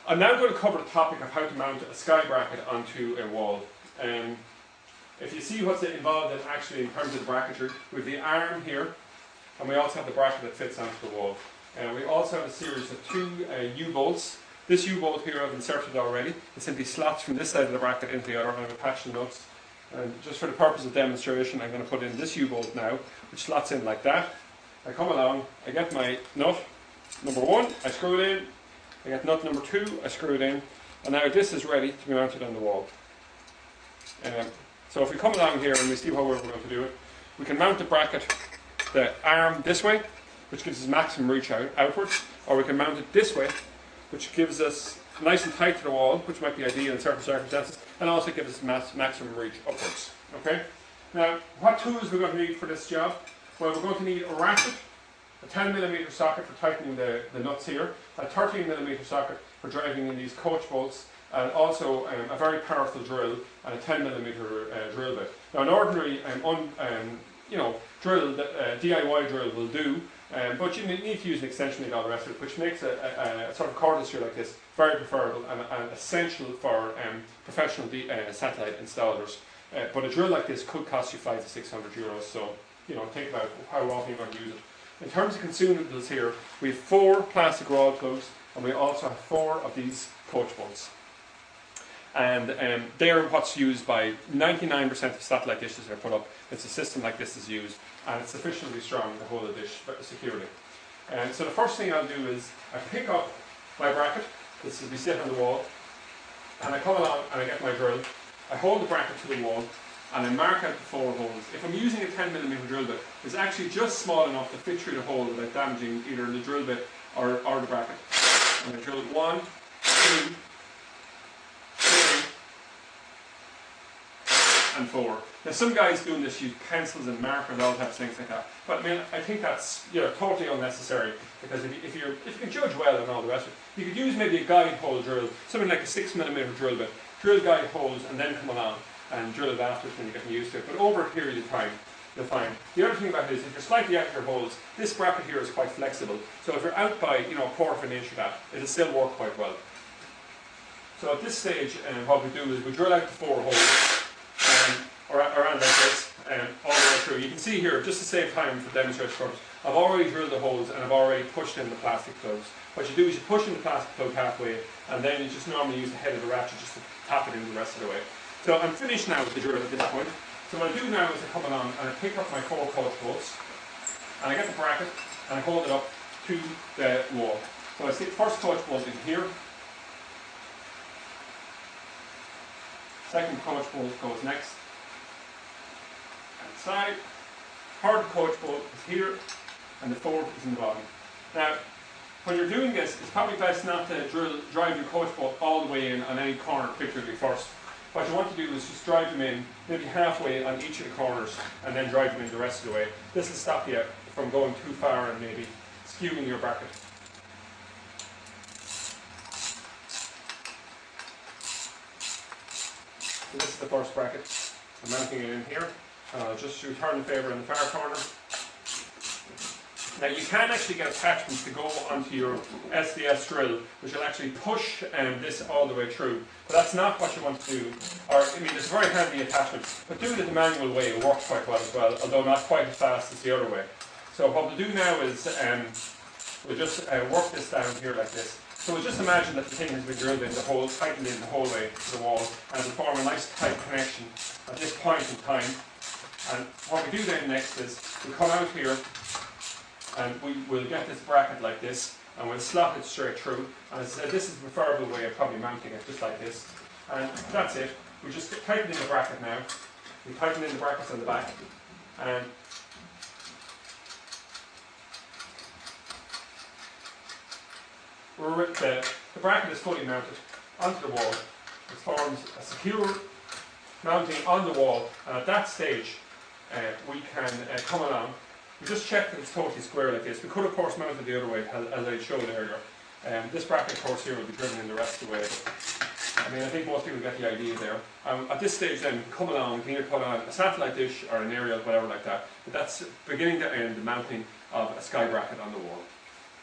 I'm now going to cover the topic of how to mount a sky bracket onto a wall. If you see what's involved in terms of the bracketry, we have the arm here, and we also have the bracket that fits onto the wall. We also have a series of two U-bolts. This U-bolt here I've inserted already. It simply slots from this side of the bracket into the other, and I've attached the nuts. And just for the purpose of demonstration, I'm going to put in this U-bolt now, which slots in like that. I come along, I get my nut number 1, I screw it in. I get nut number 2, I screw it in, and now this is ready to be mounted on the wall. So if we come along here and we see how we're going to do it, we can mount the bracket, the arm this way, which gives us maximum reach outwards, or we can mount it this way, which gives us nice and tight to the wall, which might be ideal in certain circumstances, and also gives us maximum reach upwards. Okay? Now, what tools we're going to need for this job? Well, we're going to need a ratchet, a 10mm socket for tightening the nuts here, a 13mm socket for driving in these coach bolts, and also a very powerful drill and a 10mm drill bit. Now, an ordinary drill, DIY drill will do, but you need to use an extension lead and all the rest of it, which makes a sort of cordless drill like this very preferable and essential for professional satellite installers. But a drill like this could cost you €500 to €600, so think about how often you're going to use it. In terms of consumables here, we have 4 plastic raw plugs, and we also have 4 of these coach bolts. And they are what's used by 99% of satellite dishes that are put up. It's a system like this is used, and it's sufficiently strong to hold the dish securely. So the first thing I'll do is I pick up my bracket. This will be set on the wall, and I come along and I get my drill. I hold the bracket to the wall, and I mark out the 4 holes. If I'm using a 10mm drill bit, it's actually just small enough to fit through the hole without damaging either the drill bit or the bracket. And I drill 1, 2, 3, and 4. Now some guys doing this use pencils and markers and all types of things like that. But I mean, I think that's totally unnecessary, because if you can judge well and all the rest of it, you could use maybe a guide hole drill, something like a 6mm drill bit, drill guide holes and then come along and drill it afterwards when you're getting used to it. But over a period of time, you'll find. The other thing about it is, if you're slightly out of your holes, this bracket here is quite flexible. So if you're out by a quarter of an inch of that, it'll still work quite well. So at this stage, what we do is we drill out the 4 holes, around like this, all the way through. You can see here, just to save time for demonstration purposes, I've already drilled the holes and I've already pushed in the plastic plugs. What you do is you push in the plastic plug halfway, and then you just normally use the head of the ratchet just to tap it in the rest of the way. So I'm finished now with the drill at this point. So what I do now is I come along and I pick up my 4 coach bolts, and I get the bracket and I hold it up to the wall. So I stick the first coach bolt in here, second coach bolt goes next, and side, third coach bolt is here, and the 4th is in the bottom. Now, when you're doing this, it's probably best not to drive your coach bolt all the way in on any corner particularly first. What you want to do is just drive them in maybe halfway on each of the corners, and then drive them in the rest of the way. This will stop you from going too far and maybe skewing your bracket. So this is the first bracket. I'm mounting it in here. Just return the favour in the far corner. Now you can actually get attachments to go onto your SDS drill, which will actually push this all the way through. But that's not what you want to do. It's a very handy attachment, but doing it the manual way works quite well as well, although not quite as fast as the other way. So what we'll do now is we'll just work this down here like this. So we'll just imagine that the thing has been drilled in the hole, tightened in the whole way to the wall, and it'll form a nice tight connection at this point in time. And what we do then next is we'll come out here, and we'll get this bracket like this, and we'll slot it straight through. And as I said, this is the preferable way of probably mounting it, just like this. And that's it. We just tighten in the bracket now. We tighten in the brackets on the back, and the bracket is fully mounted onto the wall. It forms a secure mounting on the wall, and at that stage we can come along. We just check that it's totally square like this. We could of course mount it the other way, as I showed earlier. This bracket of course here will be driven in the rest of the way. But, I think most people get the idea there. At this stage then, come along, you can either put on a satellite dish or an aerial, whatever like that. But that's beginning to end the mounting of a sky bracket on the wall.